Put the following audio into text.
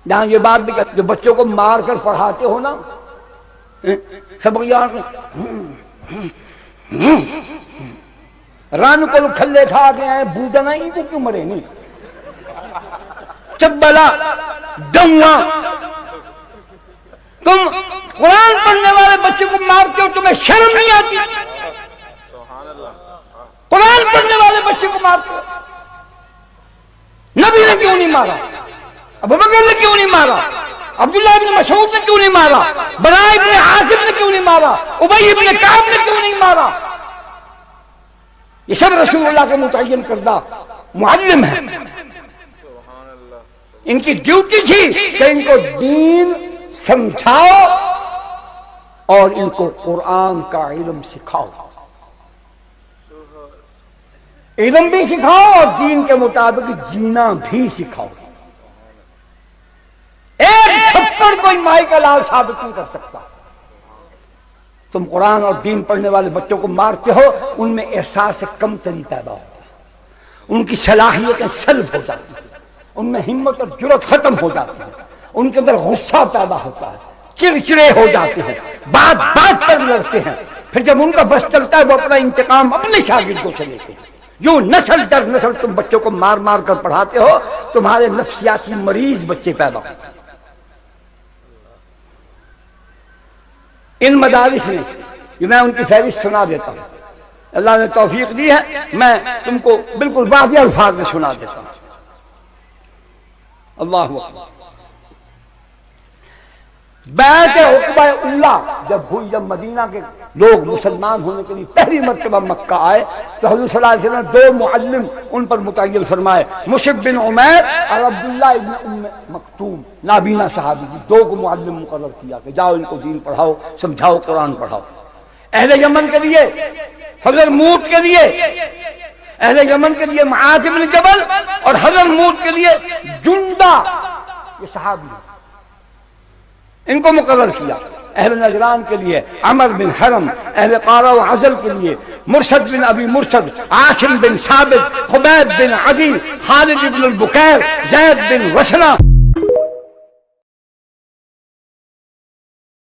جہاں یہ بات بھی جو بچوں کو مار کر پڑھاتے ہو نا، سب یاد رن کو کھلے کھا کے آئے بوٹنا ان کو کیوں مرے نہیں چبلا ڈوا. تم قرآن پڑھنے والے بچے کو مارتے ہو، تمہیں شرم نہیں آتی؟ قرآن پڑھنے والے بچے کو مارتے ہو. نبی نے کیوں نہیں مارا؟ ابوبکر نے کیوں نہیں مارا؟ عبداللہ ابن مسعود نے کیوں نہیں مارا؟ براء ابن عازب نے کیوں نہیں مارا؟ ابی ابن کعب نے کیوں نہیں مارا؟ یہ سب رسول اللہ کے متعین کردہ معلم ہیں. ان کی ڈیوٹی تھی کہ ان کو دین سمجھاؤ اور ان کو قرآن کا علم سکھاؤ. علم بھی سکھاؤ اور دین کے مطابق جینا بھی سکھاؤ. ایک تھپڑ کوئی مائی کا لال ثابت نہیں کر سکتا. تم قرآن اور دین پڑھنے والے بچوں کو مارتے ہو، ان میں احساس کمتری پیدا ہوتا ہے، ان کی صلاحیتیں سلب ہو جاتی ہیں، ان میں ہمت اور جرأت ختم ہو جاتی ہے، ان کے اندر غصہ پیدا ہوتا ہے، چڑچڑے ہو جاتے ہیں، بات بات پر لڑتے ہیں. پھر جب ان کا بس چلتا ہے وہ اپنا انتقام اپنے شاگردوں سے لیتے ہیں. یوں نسل در نسل تم بچوں کو مار مار کر پڑھاتے ہو، تمہارے نفسیاتی مریض بچے پیدا ہوتے ہیں. ان مدارس نے، یہ میں ان کی فہرست سنا دیتا ہوں، اللہ نے توفیق دی ہے، میں تم کو بالکل واضح الفاظ میں سنا دیتا ہوں. اللہ اکبر. بیعت عقبہ اولیٰ جب ہوئی، جب مدینہ کے لوگ مسلمان ہونے کے لیے پہلی مرتبہ مکہ آئے تو حضور صلی اللہ علیہ وسلم نے 2 معلم ان پر متعین فرمائے، مصعب بن عمیر اور عبداللہ ابن ام مکتوم، نابینا صحابی کی 2 کو معلم مقرر کیا کہ جاؤ ان کو دین پڑھاؤ، سمجھاؤ، قرآن پڑھاؤ. اہل یمن کے لیے حضرموت کے لیے، اہل یمن کے لیے معاذ بن جبل اور حضرموت کے لیے جندہ، یہ صحابی ان کو مقرر کیا. اہل نجران کے لیے عمر بن حرم، اہل قارہ و عزل کے لیے مرشد بن ابی مرشد، عاصم بن ثابت، خبیب بن عدی، خالد بن البکیر، زید بن وسنہ.